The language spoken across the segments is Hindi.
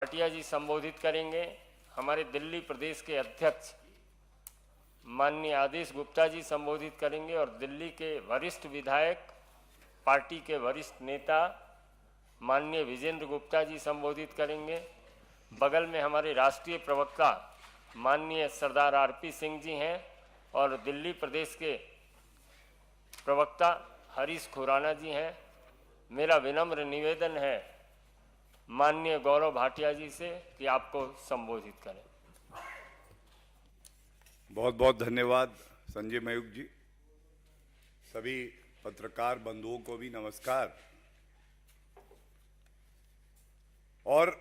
भाटिया जी संबोधित करेंगे। हमारे दिल्ली प्रदेश के अध्यक्ष माननीय आदेश गुप्ता जी संबोधित करेंगे और दिल्ली के वरिष्ठ विधायक, पार्टी के वरिष्ठ नेता माननीय विजेंद्र गुप्ता जी संबोधित करेंगे। बगल में हमारे राष्ट्रीय प्रवक्ता माननीय सरदार आरपी सिंह जी हैं और दिल्ली प्रदेश के प्रवक्ता हरीश खुराना जी हैं। मेरा विनम्र निवेदन है माननीय गौरव भाटिया जी से कि आपको संबोधित करें। बहुत बहुत धन्यवाद संजय मयूख जी। सभी पत्रकार बंधुओं को भी नमस्कार। और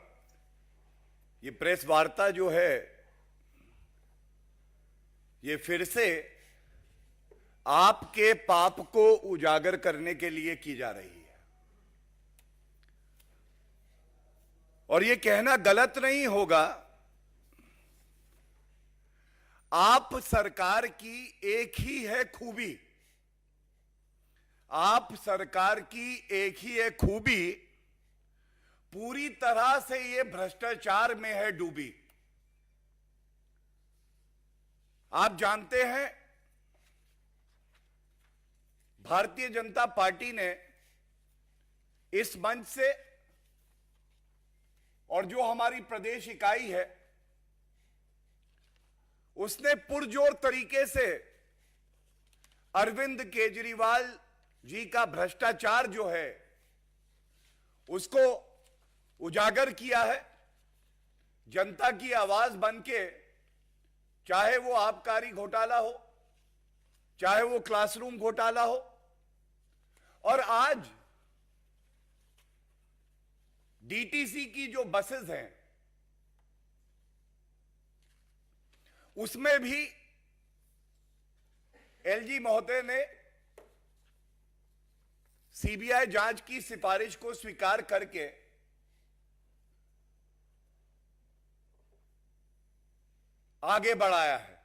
ये प्रेस वार्ता जो है ये फिर से आपके पाप को उजागर करने के लिए की जा रही है। और ये कहना गलत नहीं होगा, आप सरकार की एक ही है खूबी, आप सरकार की एक ही है खूबी, पूरी तरह से ये भ्रष्टाचार में है डूबी। आप जानते हैं भारतीय जनता पार्टी ने इस मंच से और जो हमारी प्रदेश इकाई है उसने पुरजोर तरीके से अरविंद केजरीवाल जी का भ्रष्टाचार जो है उसको उजागर किया है। जनता की आवाज बनके, चाहे वो आबकारी घोटाला हो, चाहे वो क्लासरूम घोटाला हो, और आज डीटीसी की जो बसेस हैं उसमें भी एलजी महोदय ने सीबीआई जांच की सिफारिश को स्वीकार करके आगे बढ़ाया है।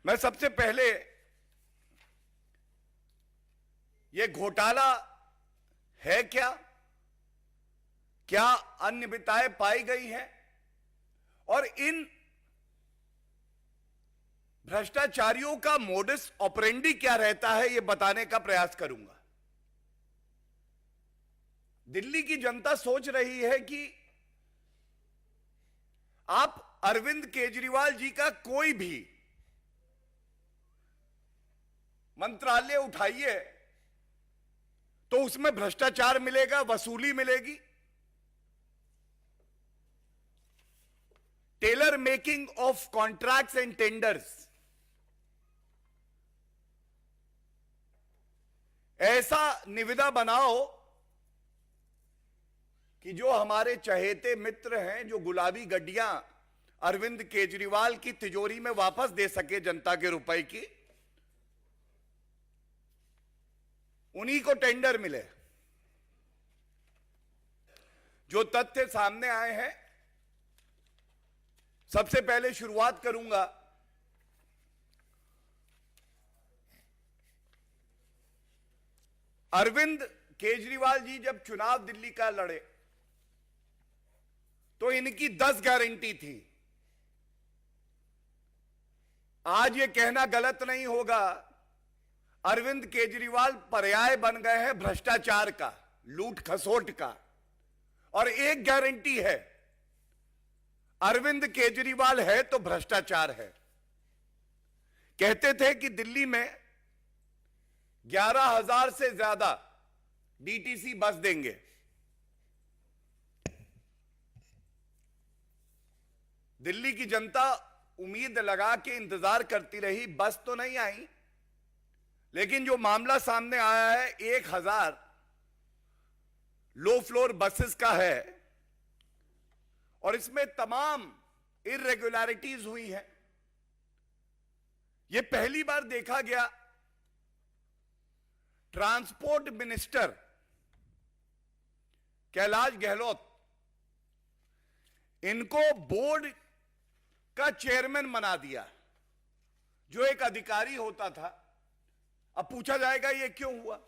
मैं सबसे पहले ये घोटाला है क्या, क्या अनियमितताएं पाई गई हैं और इन भ्रष्टाचारियों का मोडस ऑपरेंडी क्या रहता है, यह बताने का प्रयास करूंगा। दिल्ली की जनता सोच रही है कि आप अरविंद केजरीवाल जी का कोई भी मंत्रालय उठाइए तो उसमें भ्रष्टाचार मिलेगा, वसूली मिलेगी। Tailor making of contracts and tenders, ऐसा निविदा बनाओ कि जो हमारे चहेते मित्र हैं, जो गुलाबी गड्डियां अरविंद केजरीवाल की तिजोरी में वापस दे सके जनता के रुपए की, उन्हीं को टेंडर मिले। जो तथ्य सामने आए हैं, सबसे पहले शुरुआत करूंगा अरविंद केजरीवाल जी जब चुनाव दिल्ली का लड़े तो इनकी 10 गारंटी थी। आज ये कहना गलत नहीं होगा, अरविंद केजरीवाल पर्याय बन गए हैं भ्रष्टाचार का, लूट खसोट का। और एक गारंटी है, अरविंद केजरीवाल है तो भ्रष्टाचार है। कहते थे कि दिल्ली में 11,000 से ज्यादा डीटीसी बस देंगे। दिल्ली की जनता उम्मीद लगा के इंतजार करती रही, बस तो नहीं आई, लेकिन जो मामला सामने आया है 1,000 लो फ्लोर बसेस का है और इसमें तमाम इर्रेगुलरिटीज हुई हैं। यह पहली बार देखा गया ट्रांसपोर्ट मिनिस्टर कैलाश गहलोत, इनको बोर्ड का चेयरमैन बना दिया, जो एक अधिकारी होता था। अब पूछा जाएगा ये क्यों हुआ?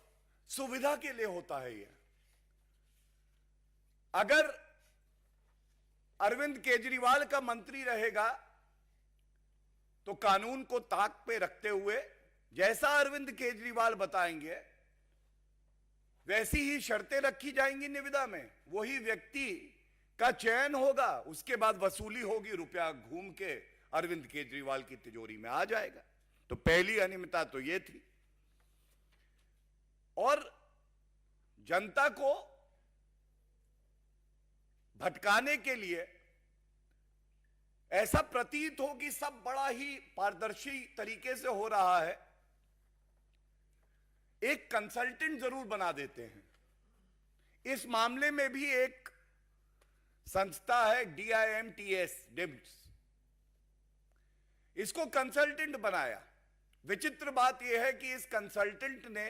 सुविधा के लिए होता है ये। अगर अरविंद केजरीवाल का मंत्री रहेगा तो कानून को ताक पे रखते हुए जैसा अरविंद केजरीवाल बताएंगे वैसी ही शर्तें रखी जाएंगी निविदा में। वही व्यक्ति का चयन होगा, उसके बाद वसूली होगी, रुपया घूम के अरविंद केजरीवाल की तिजोरी में आ जाएगा। तो पहली अनियमितता तो यह थी। और जनता को भटकाने के लिए ऐसा प्रतीत हो कि सब बड़ा ही पारदर्शी तरीके से हो रहा है, एक कंसल्टेंट जरूर बना देते हैं। इस मामले में भी एक संस्था है DIMTS, इसको कंसल्टेंट बनाया। विचित्र बात यह है कि इस कंसल्टेंट ने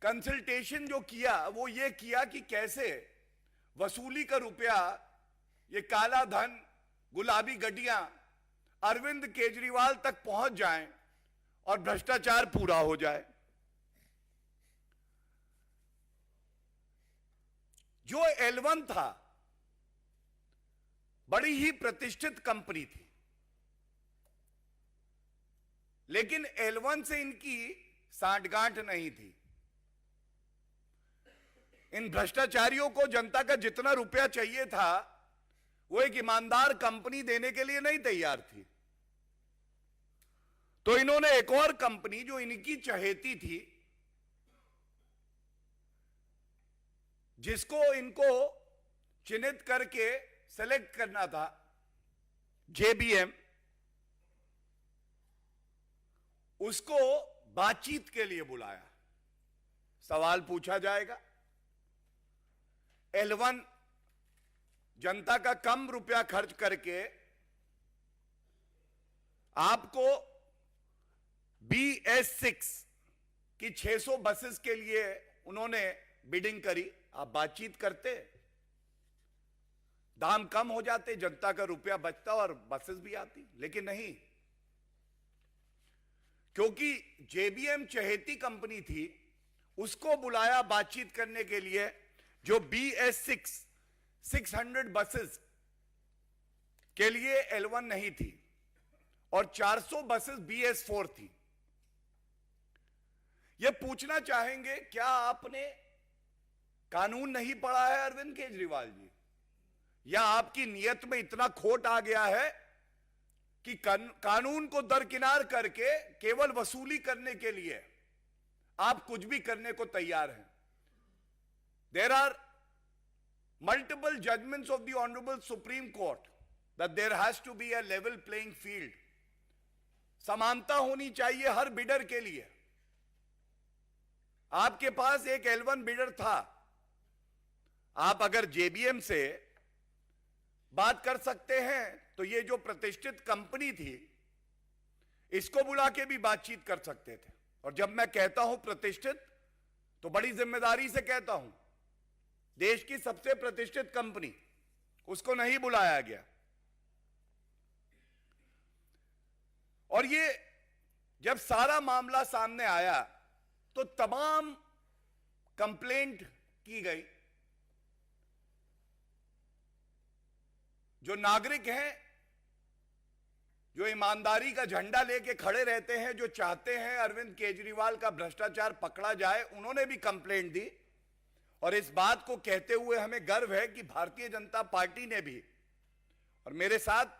कंसल्टेशन जो किया वो ये किया कि कैसे वसूली का रुपया, ये काला धन, गुलाबी गड्डियां अरविंद केजरीवाल तक पहुंच जाएं और भ्रष्टाचार पूरा हो जाए। जो L1 था बड़ी ही प्रतिष्ठित कंपनी थी, लेकिन L1 से इनकी सांठगांठ नहीं थी। इन भ्रष्टाचारियों को जनता का जितना रुपया चाहिए था वो एक ईमानदार कंपनी देने के लिए नहीं तैयार थी। तो इन्होंने एक और कंपनी जो इनकी चहेती थी, जिसको इनको चिन्हित करके सेलेक्ट करना था, JBM, उसको बातचीत के लिए बुलाया। सवाल पूछा जाएगा, L1 जनता का कम रुपया खर्च करके आपको BS6 की 600 बसेस के लिए उन्होंने बिडिंग करी। आप बातचीत करते, दाम कम हो जाते, जनता का रुपया बचता और बसेस भी आती, लेकिन नहीं, क्योंकि JBM चहेती कंपनी थी, उसको बुलाया बातचीत करने के लिए, जो BS6 600 बसेस के लिए L1 नहीं थी और 400 बसेस BS4 थी। यह पूछना चाहेंगे, क्या आपने कानून नहीं पढ़ा है अरविंद केजरीवाल जी, या आपकी नियत में इतना खोट आ गया है कि कानून को दरकिनार करके केवल वसूली करने के लिए आप कुछ भी करने को तैयार हैं? There are multiple judgments of the Honorable Supreme Court that there has to be a level playing field. समानता होनी चाहिए हर बिडर के लिए। आपके पास एक L1 बिडर था, आप अगर JBM से बात कर सकते हैं तो ये जो प्रतिष्ठित कंपनी थी इसको बुला के भी बातचीत कर सकते थे। और जब मैं कहता हूं प्रतिष्ठित तो बड़ी जिम्मेदारी से कहता हूं, देश की सबसे प्रतिष्ठित कंपनी, उसको नहीं बुलाया गया। और ये जब सारा मामला सामने आया तो तमाम कंप्लेंट की गई। जो नागरिक हैं, जो ईमानदारी का झंडा लेके खड़े रहते हैं, जो चाहते हैं अरविंद केजरीवाल का भ्रष्टाचार पकड़ा जाए, उन्होंने भी कंप्लेंट दी। और इस बात को कहते हुए हमें गर्व है कि भारतीय जनता पार्टी ने भी, और मेरे साथ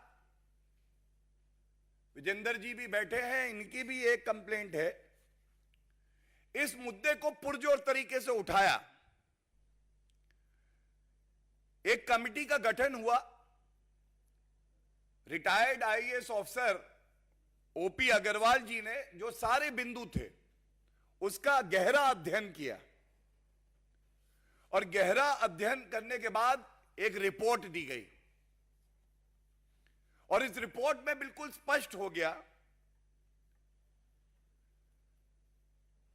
विजेंद्र जी भी बैठे हैं, इनकी भी एक कंप्लेंट है, इस मुद्दे को पुरजोर तरीके से उठाया। एक कमेटी का गठन हुआ, retired IAS officer OP Agarwal ji ने जो सारे बिंदु थे उसका गहरा अध्ययन किया, और गहरा अध्ययन करने के बाद एक रिपोर्ट दी गई। और इस रिपोर्ट में बिल्कुल स्पष्ट हो गया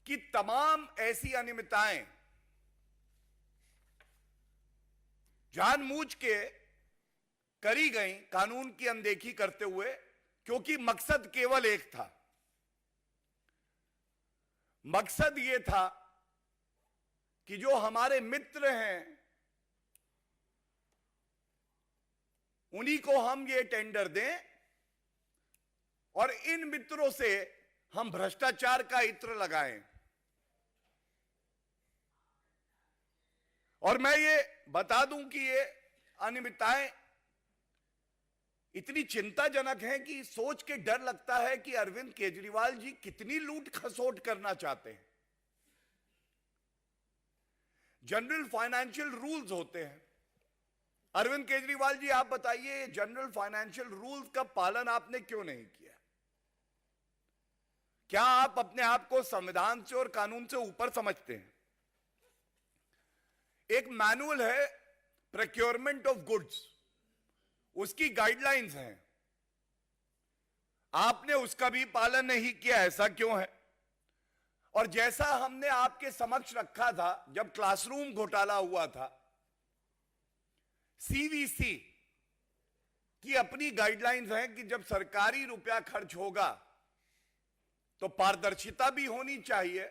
कि तमाम ऐसी अनियमितताएं जानबूझ के करी गई, कानून की अनदेखी करते हुए, क्योंकि मकसद केवल एक था। मकसद यह था कि जो हमारे मित्र हैं, उन्हीं को हम ये टेंडर दें और इन मित्रों से हम भ्रष्टाचार का इत्र लगाएं। और मैं ये बता दूं कि ये अनियमितताएं इतनी चिंताजनक हैं कि सोच के डर लगता है कि अरविंद केजरीवाल जी कितनी लूट खसोट करना चाहते हैं। जनरल फाइनेंशियल रूल्स होते हैं। अरविंद केजरीवाल जी, आप बताइए, जनरल फाइनेंशियल रूल्स का पालन आपने क्यों नहीं किया? क्या आप अपने आप को संविधान से और कानून से ऊपर समझते हैं? एक मैनुअल है प्रोक्योरमेंट ऑफ गुड्स, उसकी गाइडलाइंस हैं, आपने उसका भी पालन नहीं किया। ऐसा क्यों है? और जैसा हमने आपके समक्ष रखा था जब क्लासरूम घोटाला हुआ था, सीवीसी की अपनी गाइडलाइंस हैं कि जब सरकारी रुपया खर्च होगा तो पारदर्शिता भी होनी चाहिए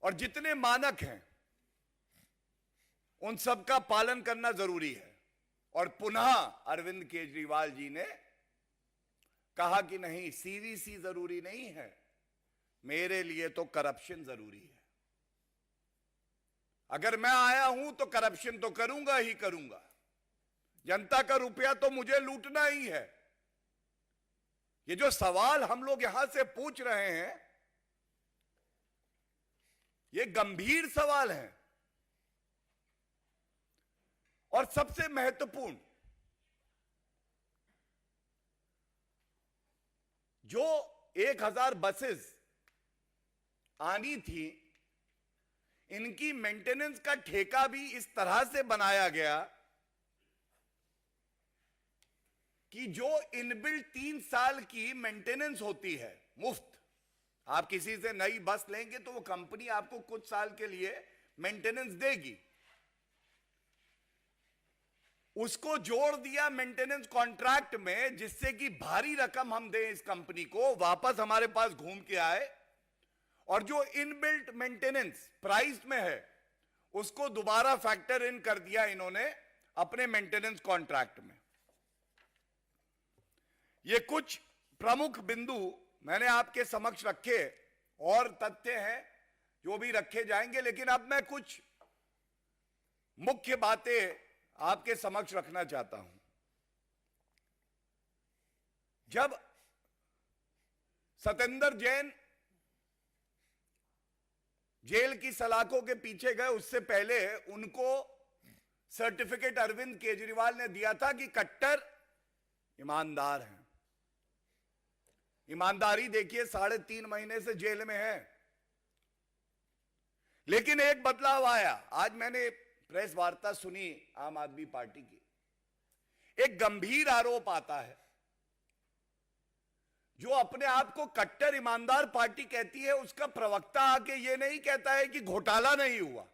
और जितने मानक हैं उन सब का पालन करना जरूरी है। और पुनः अरविंद केजरीवाल जी ने कहा कि नहीं, सीवीसी जरूरी नहीं है, मेरे लिए तो करप्शन जरूरी है। अगर मैं आया हूं तो करप्शन तो करूंगा ही करूंगा। जनता का रुपया तो मुझे लूटना ही है। ये जो सवाल हम लोग यहां से पूछ रहे हैं, ये गंभीर सवाल हैं। और सबसे महत्वपूर्ण, जो 1000 बसेस आनी थी, इनकी मेंटेनेंस का ठेका भी इस तरह से बनाया गया कि जो इनबिल्ट 3 साल की मेंटेनेंस होती है मुफ्त, आप किसी से नई बस लेंगे तो वो कंपनी आपको कुछ साल के लिए मेंटेनेंस देगी, उसको जोड़ दिया मेंटेनेंस कॉन्ट्रैक्ट में, जिससे कि भारी रकम हम दें इस कंपनी को, वापस हमारे पास घूम के आए, और जो इनबिल्ट मेंटेनेंस प्राइस में है उसको दोबारा फैक्टर इन कर दिया इन्होंने अपने मेंटेनेंस कॉन्ट्रैक्ट में। ये कुछ प्रमुख बिंदु मैंने आपके समक्ष रखे, और तथ्य हैं जो भी रखे जाएंगे, लेकिन अब मैं कुछ मुख्य बातें आपके समक्ष रखना चाहता हूं। जब सत्येंद्र जैन जेल की सलाखों के पीछे गए, उससे पहले उनको सर्टिफिकेट अरविंद केजरीवाल ने दिया था कि कट्टर ईमानदार हैं। ईमानदारी देखिए, 3.5 महीने से जेल में है। लेकिन एक बदलाव आया। आज मैंने प्रेस वार्ता सुनी आम आदमी पार्टी की, एक गंभीर आरोप आता है। जो अपने आप को कट्टर ईमानदार पार्टी कहती है, उसका प्रवक्ता आके ये नहीं कहता है कि घोटाला नहीं हुआ।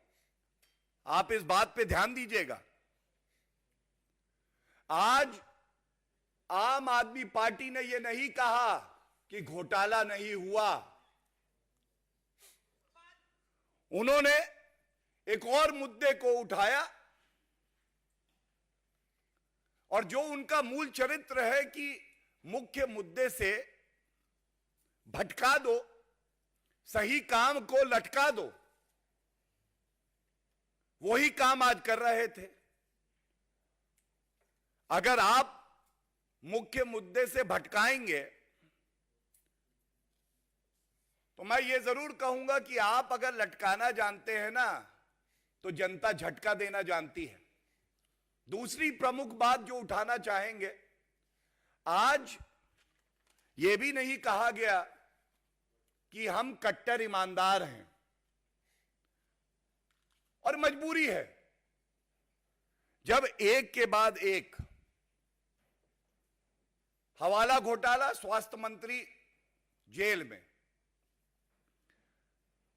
आप इस बात पे ध्यान दीजिएगा। आज आम आदमी पार्टी ने यह नहीं कहा कि घोटाला नहीं हुआ, उन्होंने एक और मुद्दे को उठाया, और जो उनका मूल चरित्र है कि मुख्य मुद्दे से भटका दो, सही काम को लटका दो, वही काम आज कर रहे थे। अगर आप मुख्य मुद्दे से भटकाएंगे तो मैं ये जरूर कहूंगा कि आप अगर लटकाना जानते हैं ना, तो जनता झटका देना जानती है। दूसरी प्रमुख बात जो उठाना चाहेंगे, आज यह भी नहीं कहा गया कि हम कट्टर ईमानदार हैं, और मजबूरी है जब एक के बाद एक हवाला घोटाला, स्वास्थ्य मंत्री जेल में,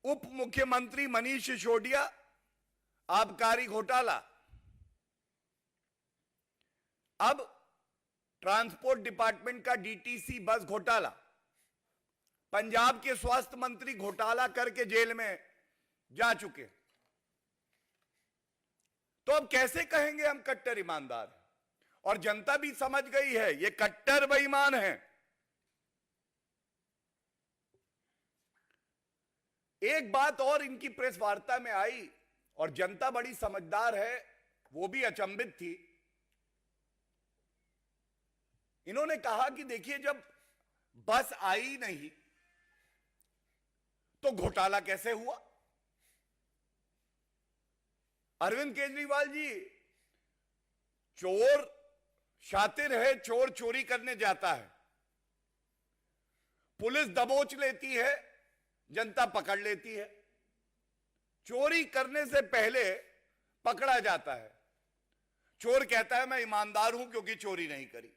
उप मुख्यमंत्री मनीष सिसोदिया आबकारी घोटाला, अब ट्रांसपोर्ट डिपार्टमेंट का डीटीसी बस घोटाला, पंजाब के स्वास्थ्य मंत्री घोटाला करके जेल में जा चुके। तो अब कैसे कहेंगे हम कट्टर ईमानदार हैं? और जनता भी समझ गई है ये कट्टर बेईमान है। एक बात और इनकी प्रेस वार्ता में आई और जनता बड़ी समझदार है, वो भी अचंभित थी। इन्होंने कहा कि देखिए जब बस आई नहीं तो घोटाला कैसे हुआ? अरविंद केजरीवाल जी, चोर शातिर है, चोर चोरी करने जाता है, पुलिस दबोच लेती है, जनता पकड़ लेती है। चोरी करने से पहले पकड़ा जाता है, चोर कहता है मैं ईमानदार हूं क्योंकि चोरी नहीं करी।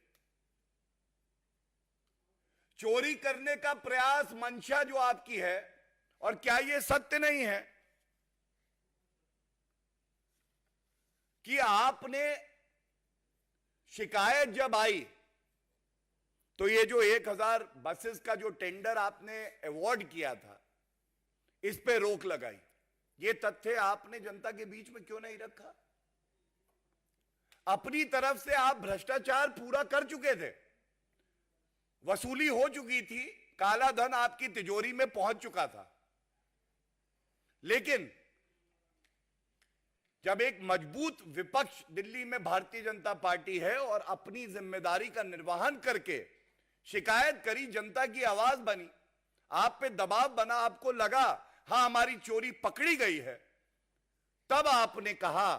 चोरी करने का प्रयास, मंशा जो आपकी है, और क्या यह सत्य नहीं है कि आपने शिकायत जब आई तो ये जो 1000 बसेस का जो टेंडर आपने अवॉर्ड किया था, इस पे रोक लगाई? ये तथ्य आपने जनता के बीच में क्यों नहीं रखा? अपनी तरफ से आप भ्रष्टाचार पूरा कर चुके थे, वसूली हो चुकी थी, काला धन आपकी तिजोरी में पहुंच चुका था। लेकिन जब एक मजबूत विपक्ष दिल्ली में भारतीय जनता पार्टी है और अपनी जिम्मेदारी का निर्वहन करके शिकायत करी, जनता की आवाज बनी, आप पे दबाव बना, आपको लगा हां हमारी चोरी पकड़ी गई है, तब आपने कहा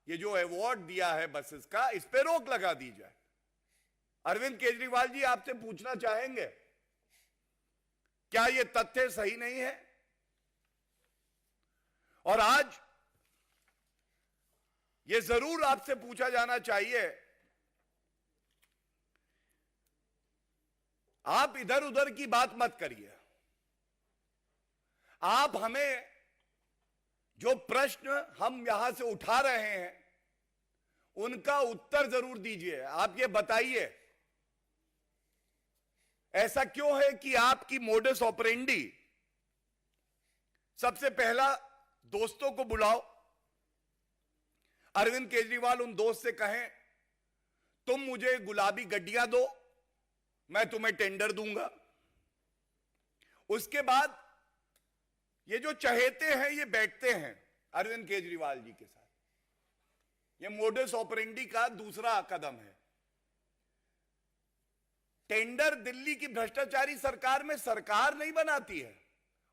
ये जो अवार्ड दिया है बसेस का, इस पे रोक लगा दी जाए। अरविंद केजरीवाल जी, आपसे पूछना चाहेंगे क्या यह तथ्य सही नहीं है? और आज यह जरूर आपसे पूछा जाना चाहिए, आप इधर उधर की बात मत करिए। आप हमें जो प्रश्न हम यहां से उठा रहे हैं उनका उत्तर जरूर दीजिए। आप ये बताइए ऐसा क्यों है कि आपकी मोडस ऑपरेंडी सबसे पहला दोस्तों को बुलाओ, अरविंद केजरीवाल उन दोस्त से कहें तुम मुझे गुलाबी गड्डियां दो, मैं तुम्हें टेंडर दूंगा। उसके बाद ये जो चहेते हैं ये बैठते हैं अरविंद केजरीवाल जी के साथ। ये मोडस ऑपरेंडी का दूसरा कदम है। टेंडर दिल्ली की भ्रष्टाचारी सरकार में सरकार नहीं बनाती है,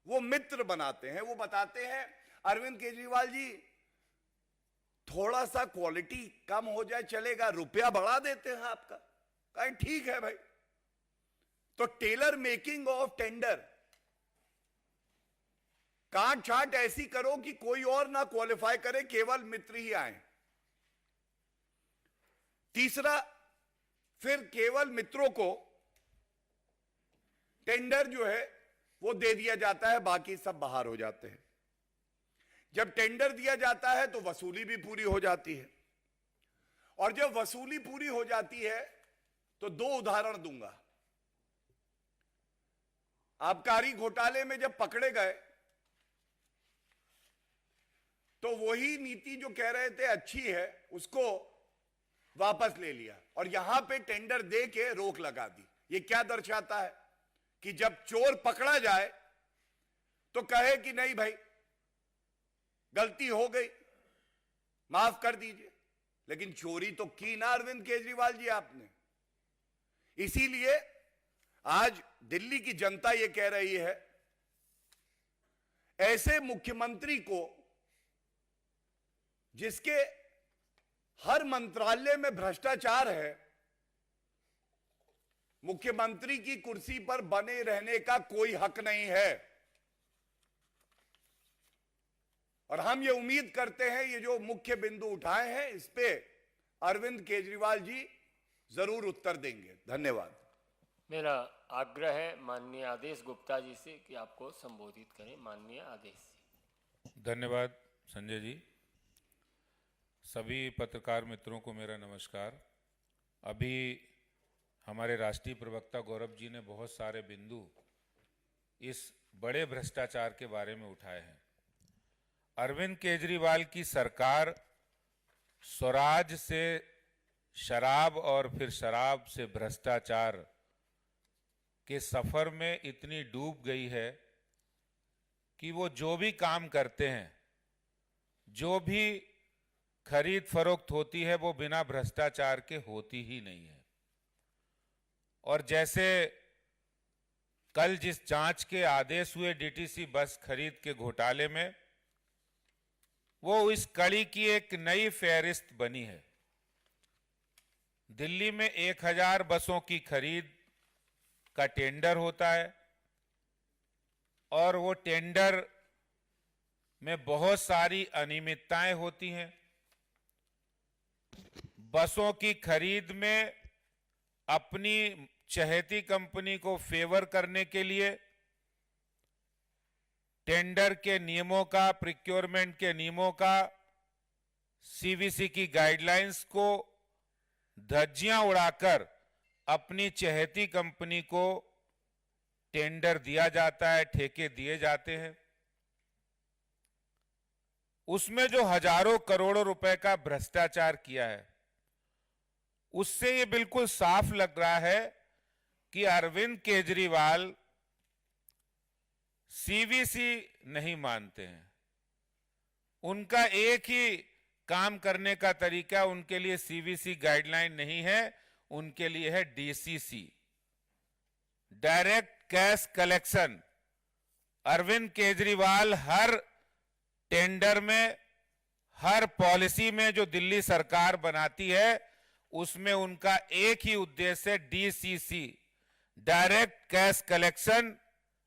वो मित्र बनाते हैं। वो बताते हैं अरविंद केजरीवाल जी थोड़ा सा क्वालिटी कम हो जाए चलेगा, रुपया बढ़ा देते हैं आपका। कहीं ठीक है भाई। तो टेलर मेकिंग ऑफ टेंडर, काट छाट ऐसी करो कि कोई और ना क्वालिफाई करे, केवल मित्र ही आए। तीसरा, फिर केवल मित्रों को टेंडर जो है वो दे दिया जाता है, बाकी सब बाहर हो जाते हैं। जब टेंडर दिया जाता है तो वसूली भी पूरी हो जाती है, और जब वसूली पूरी हो जाती है तो दो उदाहरण दूंगा। आबकारी घोटाले में जब पकड़े गए तो वही नीति जो कह रहे थे अच्छी है उसको वापस ले लिया और यहां पे टेंडर दे के रोक लगा दी। ये क्या दर्शाता है कि जब चोर पकड़ा जाए तो कहे कि नहीं भाई गलती हो गई, माफ कर दीजिए। लेकिन चोरी तो की ना अरविंद केजरीवाल जी आपने। इसीलिए आज दिल्ली की जनता यह कह रही है ऐसे मुख्यमंत्री को जिसके हर मंत्रालय में भ्रष्टाचार है, मुख्यमंत्री की कुर्सी पर बने रहने का कोई हक नहीं है। और हम ये उम्मीद करते हैं ये जो मुख्य बिंदु उठाए हैं इस पे अरविंद केजरीवाल जी जरूर उत्तर देंगे। धन्यवाद। मेरा आग्रह है माननीय आदेश गुप्ता जी से कि आपको संबोधित करें। माननीय आदेश जी। धन्यवाद संजय जी। सभी पत्रकार मित्रों को मेरा नमस्कार। अभी हमारे राष्ट्रीय प्रवक्ता गौरव जी ने बहुत सारे बिंदु इस बड़े भ्रष्टाचार के बारे में उठाए हैं। अरविंद केजरीवाल की सरकार स्वराज से शराब और फिर शराब से भ्रष्टाचार के सफर में इतनी डूब गई है कि वो जो भी काम करते हैं, जो भी खरीद फरोख्त होती है, वो बिना भ्रष्टाचार के होती ही नहीं है। और जैसे कल जिस जांच के आदेश हुए डीटीसी बस खरीद के घोटाले में, वो इस कड़ी की एक नई फेहरिस्त बनी है। दिल्ली में 1000 बसों की खरीद का टेंडर होता है और वो टेंडर में बहुत सारी अनियमितताएं होती हैं। बसों की खरीद में अपनी चहेती कंपनी को फेवर करने के लिए टेंडर के नियमों का, प्रिक्योरमेंट के नियमों का, सीवीसी की गाइडलाइंस को धज्जियां उड़ाकर अपनी चहेती कंपनी को टेंडर दिया जाता है, ठेके दिए जाते हैं। उसमें जो हजारों करोड़ों रुपए का भ्रष्टाचार किया है, उससे ये बिल्कुल साफ लग रहा है कि अरविंद केजरीवाल सीवीसी नहीं मानते हैं। उनका एक ही काम करने का तरीका, उनके लिए सीवीसी गाइडलाइन नहीं है, उनके लिए है DCC, direct cash collection. Arvind Kejriwal हर टेंडर में, हर पॉलिसी में जो दिल्ली सरकार बनाती है, उसमें उनका एक ही उद्देश्य है, DCC, direct cash collection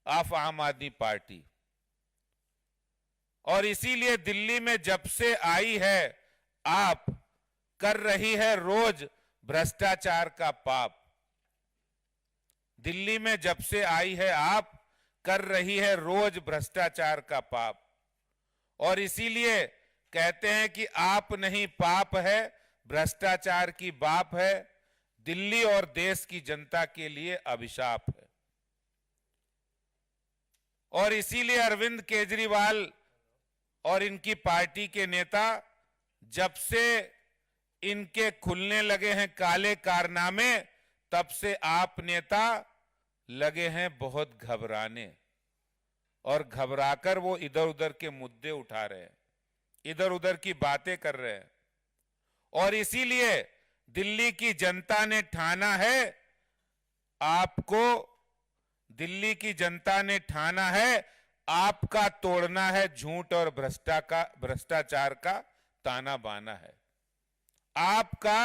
of आम आदमी पार्टी। और इसीलिए दिल्ली में जब से आई है आप, कर रही है रोज भ्रष्टाचार का पाप। दिल्ली में जब से आई है आप, कर रही है रोज भ्रष्टाचार का पाप। और इसीलिए कहते हैं कि आप नहीं पाप है, भ्रष्टाचार की बाप है, दिल्ली और देश की जनता के लिए अभिशाप है। और इसीलिए अरविंद केजरीवाल और इनकी पार्टी के नेता, जब से इनके खुलने लगे हैं काले कारनामे, तब से आप नेता लगे हैं बहुत घबराने। और घबराकर वो इधर उधर के मुद्दे उठा रहे हैं, इधर उधर की बातें कर रहे हैं। और इसीलिए दिल्ली की जनता ने ठाना है, आपको, दिल्ली की जनता ने ठाना है, आपका तोड़ना है झूठ और भ्रष्टाचार का ताना बाना है। आपका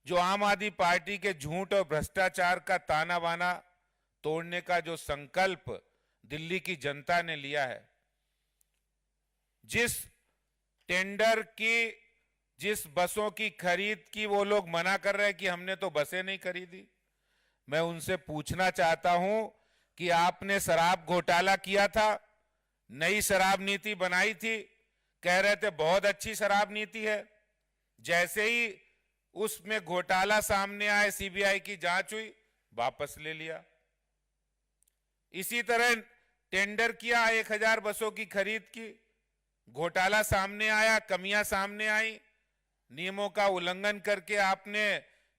जो आम आदमी पार्टी के झूठ और भ्रष्टाचार का ताना बाना तोड़ने का जो संकल्प दिल्ली की जनता ने लिया है, जिस टेंडर की, जिस बसों की खरीद की वो लोग मना कर रहे हैं कि हमने तो बसें नहीं खरीदी, मैं उनसे पूछना चाहता हूं कि आपने शराब घोटाला किया था, नई शराब नीति बनाई थी, कह रहे थे बहुत अच्छी शराब नीति है, जैसे ही उसमें घोटाला सामने आए, सीबीआई की जांच हुई, वापस ले लिया। इसी तरह टेंडर किया 1000 बसों की खरीद की, घोटाला सामने आया, कमियां सामने आई, नियमों का उल्लंघन करके आपने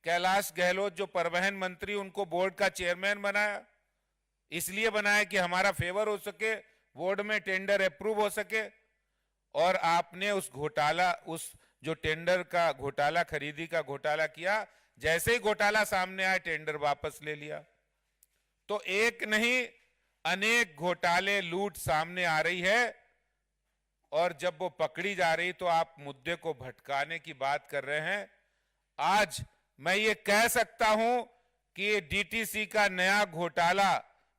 कैलाश गहलोत जो परिवहन मंत्री, उनको बोर्ड का चेयरमैन बनाया। इसलिए बनाया कि हमारा फेवर हो सके, बोर्ड में टेंडर अप्रूव हो सके। और आपने उस घोटाला, उस जो टेंडर का घोटाला, खरीदी का घोटाला किया, जैसे ही घोटाला सामने आया टेंडर वापस ले लिया। तो एक नहीं अनेक घोटाले, लूट सामने आ रही है। और जब वो पकड़ी जा रही तो आप मुद्दे को भटकाने की बात कर रहे हैं। आज मैं ये कह सकता हूं कि ये डीटीसी का नया घोटाला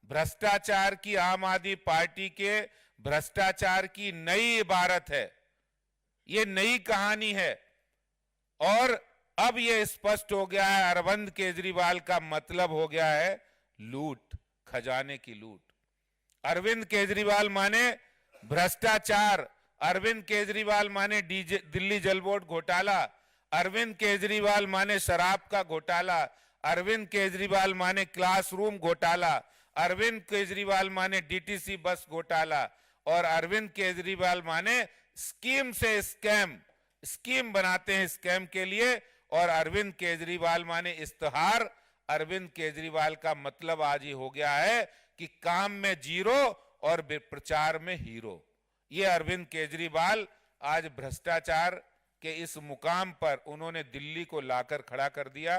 भ्रष्टाचार की, आम आदमी पार्टी के भ्रष्टाचार की नई इबारत है, ये नई कहानी है। और अब ये स्पष्ट हो गया है, अरविंद केजरीवाल का मतलब हो गया है लूट, खजाने की लूट। अरविंद केजरीवाल माने भ्रष्टाचार, अरविंद केजरीवाल माने दिल्ली जल बोर्ड घोटाला, अरविंद केजरीवाल माने शराब का घोटाला, अरविंद केजरीवाल माने क्लासरूम घोटाला, अरविंद केजरीवाल माने डीटीसी बस घोटाला, और अरविंद केजरीवाल माने स्कीम से स्कैम, स्कीम बनाते हैं स्कैम के लिए, और अरविंद केजरीवाल माने इश्तेहार। अरविंद केजरीवाल का मतलब आज ये हो गया है कि काम में जीरो और प्रचार में हीरो। ये अरविंद केजरीवाल आज भ्रष्टाचार के इस मुकाम पर उन्होंने दिल्ली को लाकर खड़ा कर दिया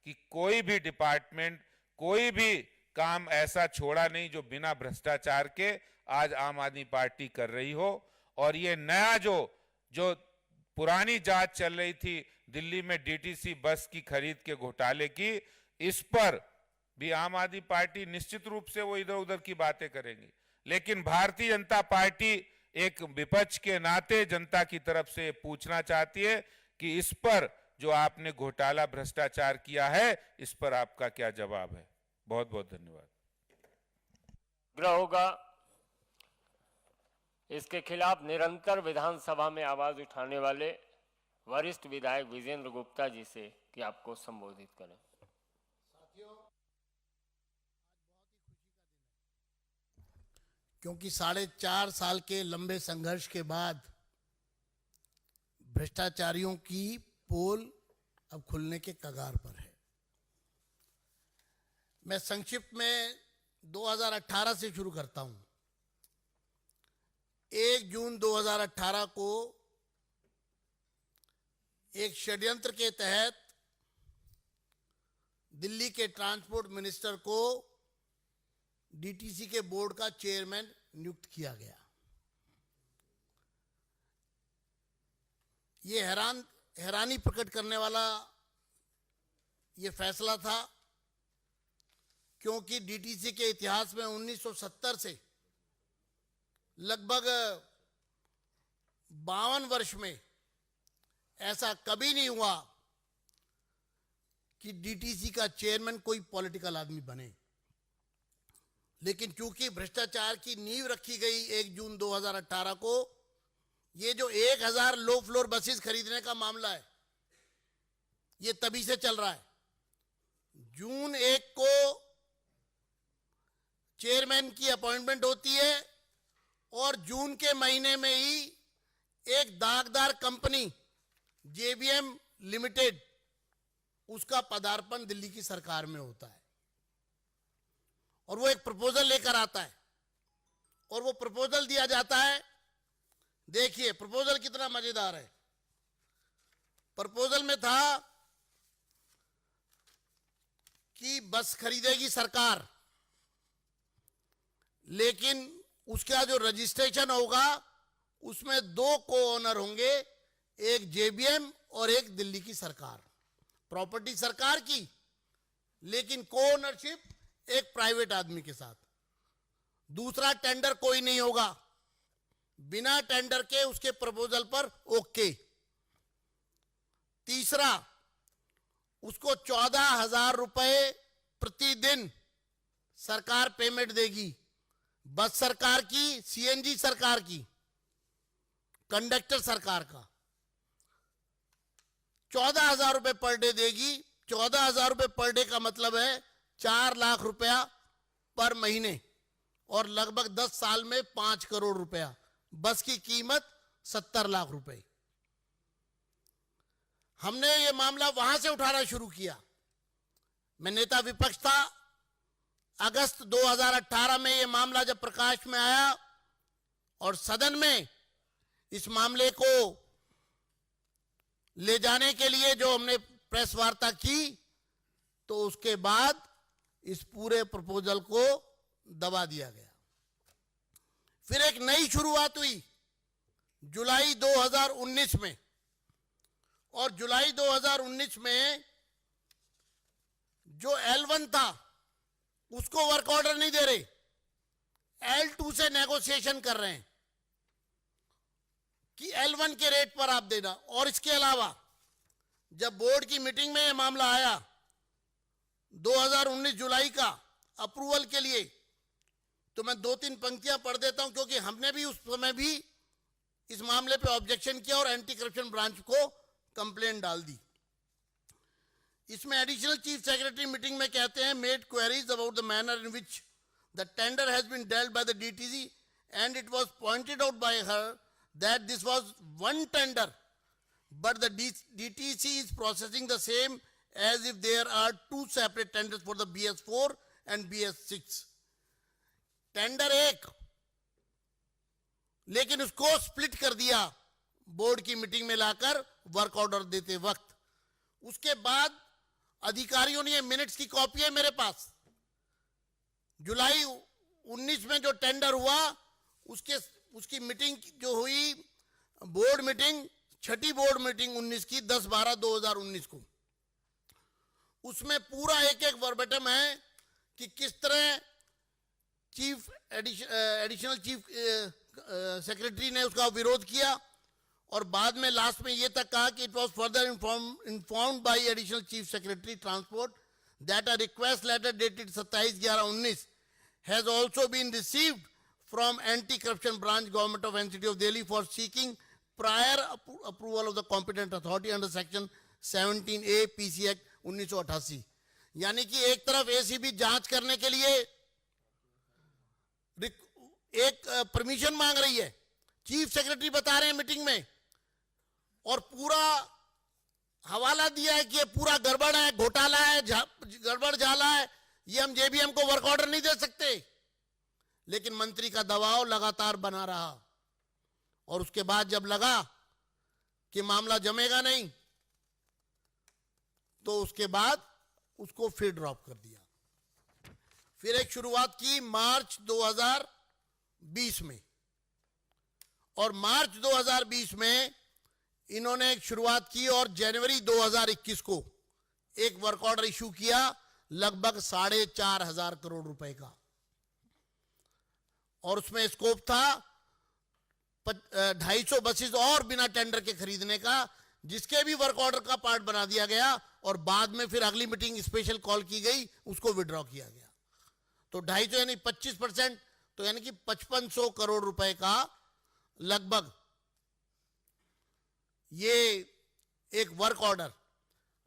कि कोई भी डिपार्टमेंट, कोई भी काम ऐसा छोड़ा नहीं जो बिना भ्रष्टाचार के आज आम आदमी पार्टी कर रही हो। और ये नया जो पुरानी जांच चल रही थी दिल्ली में डीटीसी बस की खरीद के घोटाले की, इस पर भी आम आदमी पार्टी निश्चित रूप से वो इधर उधर की बातें करेंगी, लेकिन भारतीय जनता पार्टी एक विपक्ष के नाते जनता की तरफ से पूछना चाहती है कि इस पर जो आपने घोटाला भ्रष्टाचार किया है, इस पर आपका क्या जवाब है। बहुत बहुत धन्यवाद। आग्रह होगा इसके खिलाफ निरंतर विधानसभा में आवाज उठाने वाले वरिष्ठ विधायक विजेंद्र गुप्ता जी से कि आपको संबोधित करें। क्योंकि 4.5 साल के लंबे संघर्ष के बाद भ्रष्टाचारियों की पोल अब खुलने के कगार पर है। मैं संक्षिप्त में 2018 से शुरू करता हूं। 1 जून 2018 को एक षड्यंत्र के तहत दिल्ली के ट्रांसपोर्ट मिनिस्टर को डीटीसी के बोर्ड का चेयरमैन नियुक्त किया गया। ये हैरानी प्रकट करने वाला ये फैसला था, क्योंकि डीटीसी के इतिहास में 1970 से लगभग 52 वर्ष में ऐसा कभी नहीं हुआ कि डीटीसी का चेयरमैन कोई पॉलिटिकल आदमी बने। लेकिन चूंकि भ्रष्टाचार की नींव रखी गई 1 जून 2018 को, ये जो 1000 लो फ्लोर बसेस खरीदने का मामला है, ये तभी से चल रहा है। जून 1 को चेयरमैन की अपॉइंटमेंट होती है और जून के महीने में ही एक दागदार कंपनी जेबीएम लिमिटेड, उसका पदार्पण दिल्ली की सरकार में होता है और वो एक प्रपोजल लेकर आता है और वो प्रपोजल दिया जाता है। देखिए प्रपोजल कितना मजेदार है। प्रपोजल में था कि बस खरीदेगी सरकार, लेकिन उसका जो रजिस्ट्रेशन होगा उसमें 2 को ओनर होंगे, एक जेबीएम और एक दिल्ली की सरकार। प्रॉपर्टी सरकार की, लेकिन को ओनरशिप एक प्राइवेट आदमी के साथ। दूसरा टेंडर कोई नहीं होगा, बिना टेंडर के उसके प्रपोजल पर ओके। तीसरा, उसको 14,000 रुपए प्रतिदिन सरकार पेमेंट देगी। बस सरकार की, सीएनजी सरकार की, कंडक्टर सरकार का 14,000 रुपए पर डे देगी। 14,000 रुपए पर डे का मतलब है 4 लाख रुपया पर महीने और लगभग 10 साल में 5 करोड़ रुपया। बस की कीमत 70 लाख रुपए। हमने ये मामला वहां से उठाना शुरू किया। मैं नेता विपक्ष था। अगस्त 2018 में ये मामला जब प्रकाश में आया और सदन में इस मामले को ले जाने के लिए जो हमने प्रेस वार्ता की, तो उसके बाद इस पूरे प्रपोजल को दबा दिया गया। फिर एक नई शुरुआत हुई जुलाई 2019 में, और जुलाई 2019 में जो L1 था उसको वर्क ऑर्डर नहीं दे रहे, L2 से नेगोशिएशन कर रहे हैं कि L1 के रेट पर आप देना। और इसके अलावा जब बोर्ड की मीटिंग में यह मामला आया 2019 जुलाई का अप्रूवल के लिए, तो मैं 2-3 पंक्तियां पढ़ देता हूं, क्योंकि हमने भी उस समय भी इस मामले पे ऑब्जेक्शन किया और एंटी करप्शन ब्रांच को कंप्लेंट डाल दी। इसमें एडिशनल चीफ सेक्रेटरी मीटिंग में कहते हैं, made queries about the manner in which the tender has been dealt by the DTC and it was pointed out by her that this was one tender but the DTC is processing the same as if there are two separate tenders for the BS4 and BS6. Tender एक, लेकिन उसको स्प्लिट कर दिया बोर्ड की मीटिंग में लाकर वर्क ऑर्डर देते वक्त। उसके बाद अधिकारियों ने, मिनट्स की कॉपी है मेरे पास, जुलाई 19 में जो टेंडर हुआ उसकी मीटिंग जो हुई, बोर्ड मीटिंग, छठी बोर्ड मीटिंग 19 की 10/12/2019 को, उसमें पूरा एक एक वर्बेटम है कि किस तरह चीफ एडिशनल चीफ सेक्रेटरी ने उसका विरोध किया, और बाद में लास्ट में ये तक कहा कि it was further informed by additional chief secretary transport that a request letter dated 27/11/19 has also been received from anti corruption branch government of NCT of Delhi for seeking prior approval of the competent authority under section 17A PC act 1988। यानी कि एक तरफ एसीबी जांच करने के लिए एक परमिशन मांग रही है, चीफ सेक्रेटरी बता रहे हैं मीटिंग में, और पूरा हवाला दिया है कि ये पूरा गड़बड़ है, घोटाला है, गड़बड़ झाला है, ये हम जेबीएम को वर्क ऑर्डर नहीं दे सकते। लेकिन मंत्री का दबाव लगातार बना रहा, और उसके बाद जब लगा कि मामला जमेगा नहीं, तो उसके बाद उसको फिर ड्रॉप कर दिया। फिर एक शुरुआत की मार्च 2020 में, और मार्च 2020 में इन्होंने एक शुरुआत की, और जनवरी 2021 को एक वर्क ऑर्डर इशू किया लगभग 4,500 करोड़ रुपए का, और उसमें स्कोप था 250 बसेस और बिना टेंडर के खरीदने का, जिसके भी वर्क ऑर्डर का पार्ट बना दिया गया, और बाद में फिर अगली मीटिंग स्पेशल कॉल की गई, उसको विड्रॉ किया गया। तो 250 यानी 25%, तो यानी कि 5500 करोड़ रुपए का लगभग ये एक वर्क ऑर्डर।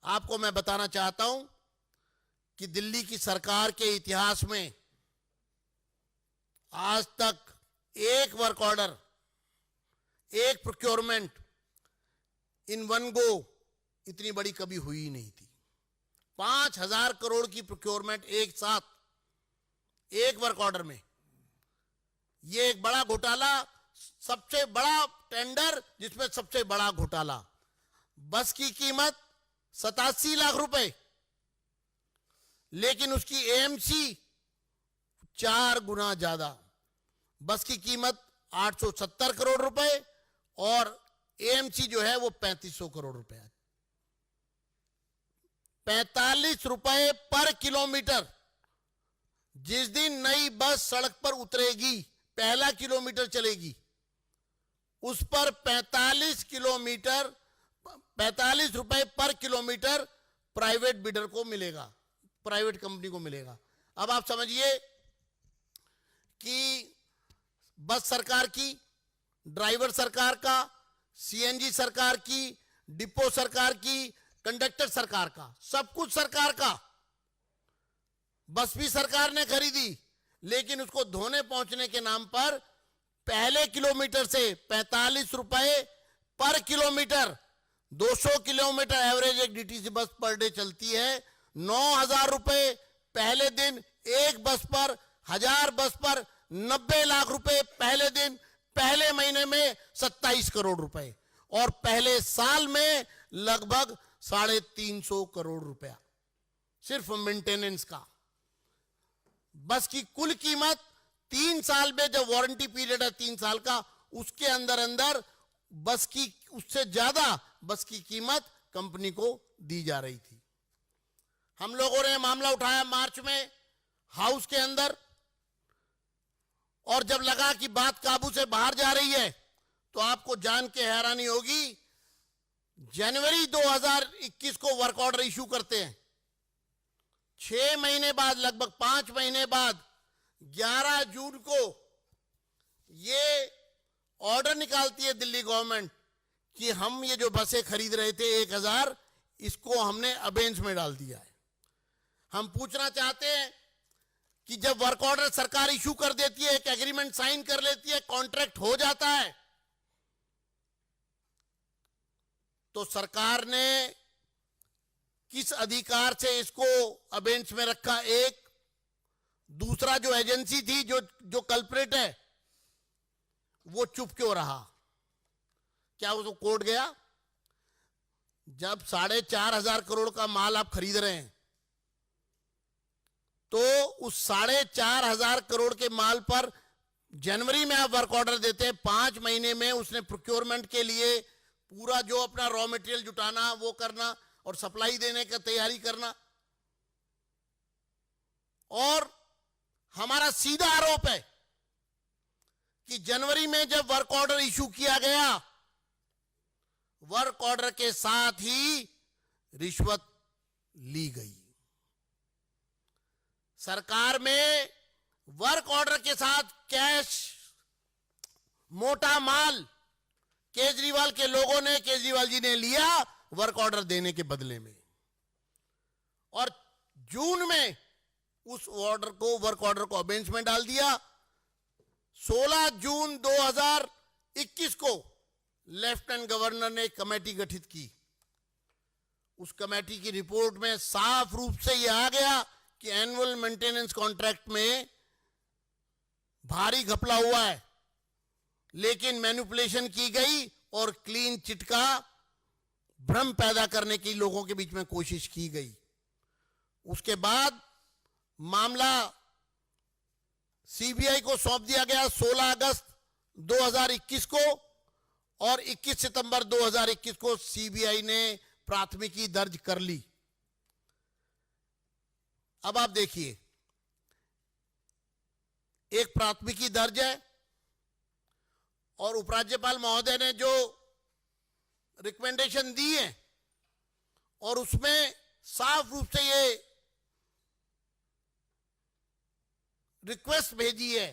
आपको मैं बताना चाहता हूं कि दिल्ली की सरकार के इतिहास में आज तक एक वर्क ऑर्डर, एक प्रोक्योरमेंट इन वन गो इतनी बड़ी कभी हुई ही नहीं थी। 5000 करोड़ की प्रोक्योरमेंट एक साथ एक वर्क ऑर्डर में, ये एक बड़ा घोटाला, सबसे बड़ा टेंडर जिसमें सबसे बड़ा घोटाला। बस की कीमत 87 लाख रुपए, लेकिन उसकी एएमसी 4 गुना ज्यादा। बस की कीमत 870 करोड़ रुपए और एएमसी जो है वो 3500 करोड़ रुपए है। 45 रुपए पर किलोमीटर। जिस दिन नई बस सड़क पर उतरेगी, पहला किलोमीटर चलेगी, उस पर 45 रुपए पर किलोमीटर प्राइवेट बिडर को मिलेगा, प्राइवेट कंपनी को मिलेगा। अब आप समझिए कि बस सरकार की, ड्राइवर सरकार का, सीएनजी सरकार की, डिपो सरकार की, कंडक्टर सरकार का, सब कुछ सरकार का। बस भी सरकार ने खरीदी, लेकिन उसको धोने पहुंचने के नाम पर पहले किलोमीटर से 45 रुपए पर किलोमीटर, 200 किलोमीटर एवरेज एक डीटीसी बस पर डे चलती है, 9,000 रुपए पहले दिन एक बस पर, 1000 बस पर 90 लाख रुपए पहले दिन, पहले महीने में 27 करोड़ रुपए, और पहले साल में लगभग 350 करोड़ रुपया सिर्फ मेंटेनेंस का। बस की कुल कीमत 3 साल में, जब वारंटी पीरियड है 3 साल का, उसके अंदर अंदर बस की, उससे ज्यादा बस की कीमत कंपनी को दी जा रही थी। हम लोगों ने मामला उठाया मार्च में हाउस के अंदर, और जब लगा कि बात काबू से बाहर जा रही है, तो आपको जान के हैरानी होगी, जनवरी 2021 को वर्क ऑर्डर इशू करते हैं। 6 महीने बाद, लगभग 5 महीने बाद 11 जून को ये ऑर्डर निकालती है दिल्ली गवर्नमेंट कि हम ये जो बसें खरीद रहे थे 1000, इसको हमने अबेंस में डाल दिया है। हम पूछना चाहते हैं कि जब वर्क ऑर्डर सरकार इशू कर देती है, एक एग्रीमेंट साइन कर लेती है, कॉन्ट्रैक्ट हो जाता है, तो सरकार ने किस अधिकार से इसको अबेंस में रखा? एक, दूसरा जो एजेंसी थी जो कल्प्रेट है वो चुप क्यों रहा? क्या उसको कोर्ट गया? जब 4,500 करोड़ का माल आप खरीद रहे हैं तो उस 4,500 करोड़ के माल पर जनवरी में आप वर्क ऑर्डर देते हैं, 5 महीने में उसने प्रोक्योरमेंट के लिए पूरा जो अपना रॉ मटेरियल जुटाना वो करना और सप्लाई देने का तैयारी करना। और हमारा सीधा आरोप है कि जनवरी में जब वर्क ऑर्डर इशू किया गया, वर्क ऑर्डर के साथ ही रिश्वत ली गई। सरकार में वर्क ऑर्डर के साथ कैश, मोटा माल केजरीवाल के लोगों ने, केजरीवाल जी ने लिया वर्क ऑर्डर देने के बदले में। और जून में उस ऑर्डर को, वर्क ऑर्डर को अबेंस में डाल दिया। 16 जून 2021 को लेफ्टिनेंट गवर्नर ने एक कमेटी गठित की। उस कमेटी की रिपोर्ट में साफ रूप से यह आ गया कि एनुअल मेंटेनेंस कॉन्ट्रैक्ट में भारी घपला हुआ है, लेकिन मैनिपुलेशन की गई और क्लीन चिट का भ्रम पैदा करने की लोगों के बीच में कोशिश की गई। उसके बाद मामला सीबीआई को सौंप दिया गया 16 अगस्त 2021 को, और 21 सितंबर 2021 को सीबीआई ने प्राथमिकी दर्ज कर ली। अब आप देखिए, एक प्राथमिकी दर्ज है और उपराज्यपाल महोदय ने जो रिकमेंडेशन दी है और उसमें साफ रूप से ये रिक्वेस्ट भेजी है,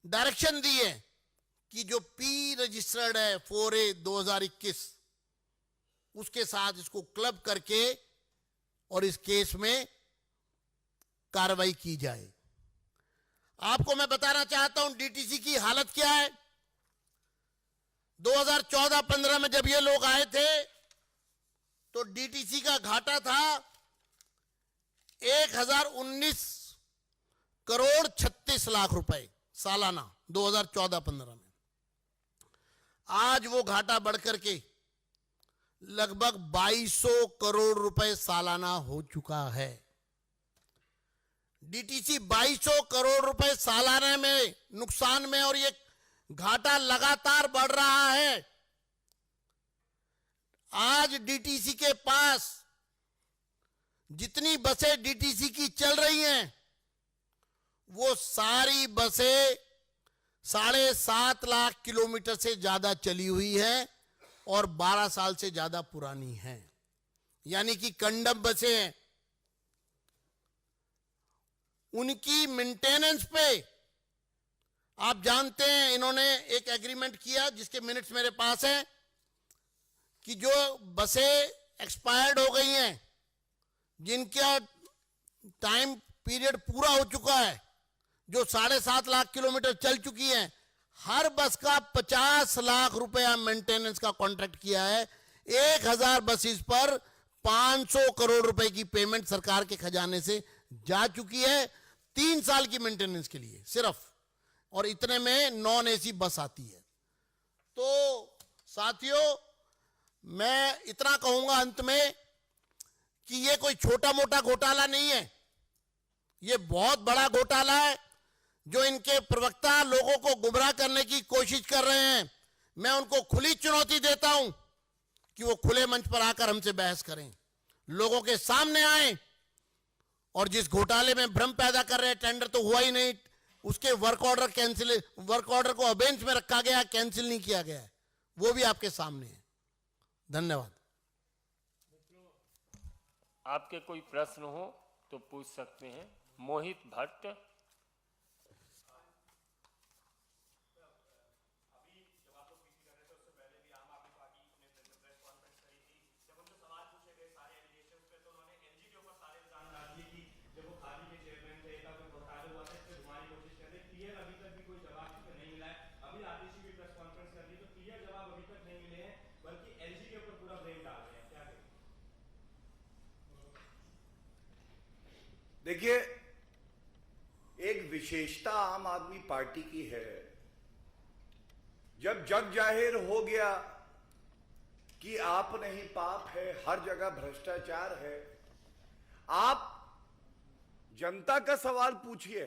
डायरेक्शन दी है कि जो पी रजिस्टर्ड है 4A 2021 उसके साथ इसको क्लब करके और इस केस में कार्रवाई की जाए। आपको मैं बताना चाहता हूं डीटीसी की हालत क्या है। 2014-15 में जब ये लोग आए थे तो डीटीसी का घाटा था 1019 करोड़ 36 लाख रुपए सालाना 2014-15 में। आज वो घाटा बढ़कर के लगभग 2200 करोड़ रुपए सालाना हो चुका है। डीटीसी 2200 करोड़ रुपए सालाना में नुकसान में, और ये घाटा लगातार बढ़ रहा है। आज डीटीसी के पास जितनी बसें डीटीसी की चल रही हैं वो सारी बसें 7.5 लाख किलोमीटर से ज्यादा चली हुई है और 12 साल से ज्यादा पुरानी है, यानी कि कंडम बसें हैं। उनकी मेंटेनेंस पे आप जानते हैं इन्होंने एक एग्रीमेंट किया जिसके मिनट्स मेरे पास हैं कि जो बसें एक्सपायर्ड हो गई हैं, जिनका टाइम पीरियड पूरा हो चुका है, जो 7.5 लाख किलोमीटर चल चुकी हैं, हर बस का 50 लाख रुपया मेंटेनेंस का कॉन्ट्रैक्ट किया है। 1000 बसेस पर 500 करोड़ रुपए की पेमेंट सरकार के खजाने से जा चुकी है 3 साल की मेंटेनेंस के लिए सिर्फ, और इतने में नॉन एसी बस आती है। तो साथियों, मैं इतना कहूंगा अंत में कि ये कोई छोटा मोटा घोटाला नहीं है, ये बहुत बड़ा घोटाला है जो इनके प्रवक्ता लोगों को गुमराह करने की कोशिश कर रहे हैं। मैं उनको खुली चुनौती देता हूं कि वो खुले मंच पर आकर हमसे बहस करें, लोगों के सामने आए, और जिस घोटाले में भ्रम पैदा कर रहे हैं, टेंडर तो हुआ ही नहीं, उसके work order cancel, work order को अबेंच में रखा गया, कैंसिल नहीं किया गया है, वो भी आपके सामने है। धन्यवाद। आपके कोई प्रश्न हो तो पूछ सकते हैं। मोहित भट्ट। अभी आरटीसी भी प्रेस कॉन्फ्रेंस कर दी तो क्लियर जवाब अभी तक नहीं मिले हैं, बल्कि एलजी के ऊपर देखिए, एक विशेषता आम आदमी पार्टी की है, जब जग जाहिर हो गया कि आप नहीं पाप है, हर जगह भ्रष्टाचार है, आप जनता का सवाल पूछिए,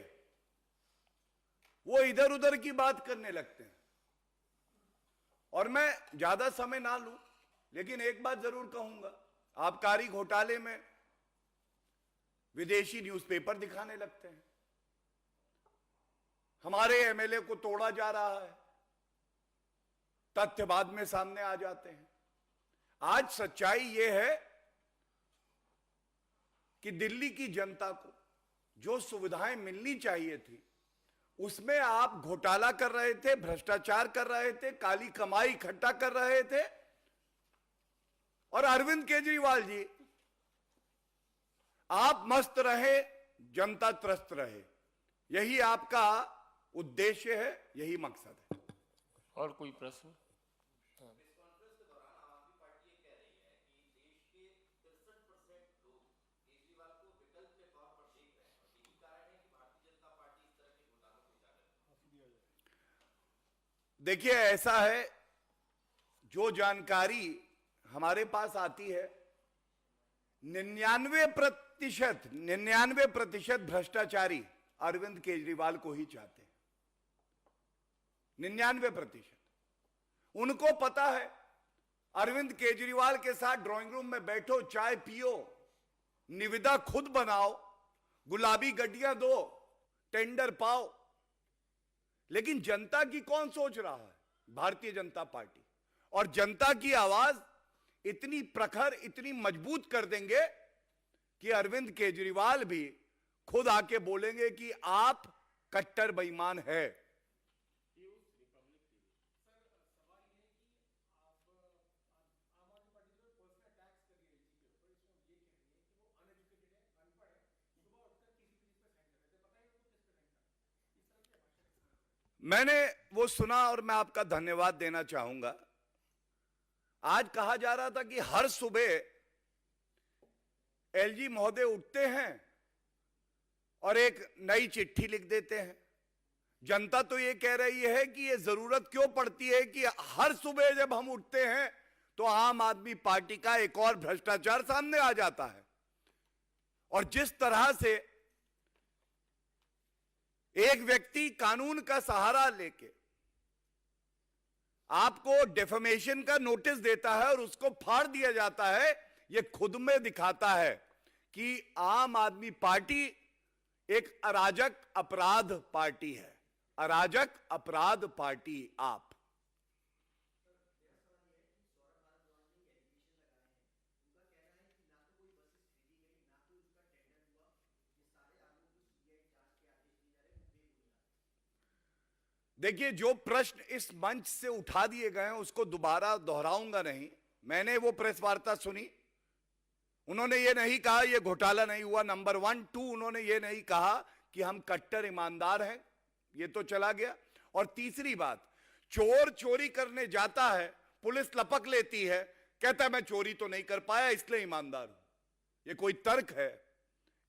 वो इधर उधर की बात करने लगते हैं। और मैं ज्यादा समय ना लूं, लेकिन एक बात जरूर कहूंगा, आबकारी घोटाले में विदेशी न्यूज़पेपर दिखाने लगते हैं, हमारे एमएलए को तोड़ा जा रहा है, तथ्य बाद में सामने आ जाते हैं। आज सच्चाई यह है कि दिल्ली की जनता को जो सुविधाएं मिलनी चाहिए थी, उसमें आप घोटाला कर रहे थे, भ्रष्टाचार कर रहे थे, काली कमाई इकट्ठा कर रहे थे। और अरविंद केजरीवाल जी, आप मस्त रहे, जनता त्रस्त रहे, यही आपका उद्देश्य है, यही मकसद है। और कोई प्रश्न? देखिए, ऐसा है, जो जानकारी हमारे पास आती है, 99% भ्रष्टाचारी अरविंद केजरीवाल को ही चाहते हैं। 99%। उनको पता है, अरविंद केजरीवाल के साथ ड्राइंग रूम में बैठो, चाय पियो, निविदा खुद बनाओ, गुलाबी गड्डियां दो, टेंडर पाओ। लेकिन जनता की कौन सोच रहा है? भारतीय जनता पार्टी। और जनता की आवाज इतनी प्रखर, इतनी मजबूत कर देंगे कि अरविंद केजरीवाल भी खुद आके बोलेंगे कि आप कट्टर बेईमान है। मैंने वो सुना और मैं आपका धन्यवाद देना चाहूंगा। आज कहा जा रहा था कि हर सुबह एलजी महोदय उठते हैं और एक नई चिट्ठी लिख देते हैं। जनता तो ये कह रही है कि ये जरूरत क्यों पड़ती है कि हर सुबह जब हम उठते हैं तो आम आदमी पार्टी का एक और भ्रष्टाचार सामने आ जाता है। और जिस तरह से एक व्यक्ति कानून का सहारा लेके आपको डेफेमेशन का नोटिस देता है और उसको फाड़ दिया जाता है, यह खुद में दिखाता है कि आम आदमी पार्टी एक अराजक अपराध पार्टी है। अराजक अपराध पार्टी आप। देखिए, जो प्रश्न इस मंच से उठा दिए गए हैं उसको दोबारा दोहराऊंगा नहीं। मैंने वो प्रेस वार्ता सुनी, उन्होंने ये नहीं कहा ये घोटाला नहीं हुआ, नंबर 1 2 उन्होंने ये नहीं कहा कि हम कट्टर ईमानदार हैं, ये तो चला गया। और तीसरी बात, चोर चोरी करने जाता है, पुलिस लपक लेती है, कहता है मैं चोरी तो नहीं कर पाया इसलिए ईमानदार हूं। ये कोई तर्क है?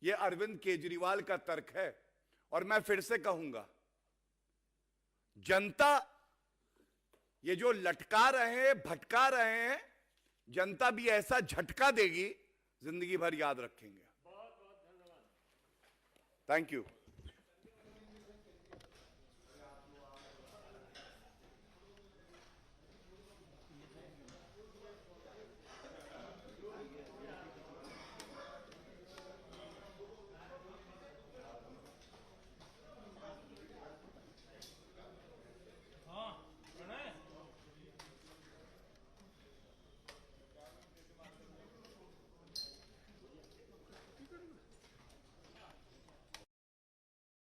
ये अरविंद केजरीवाल का तर्क है। और मैं फिर से कहूंगा, जनता ये जो लटका रहे हैं, भटका रहे हैं, जनता भी ऐसा झटका देगी, जिंदगी भर याद रखेंगे। बहुत बहुत धन्यवाद। Thank you.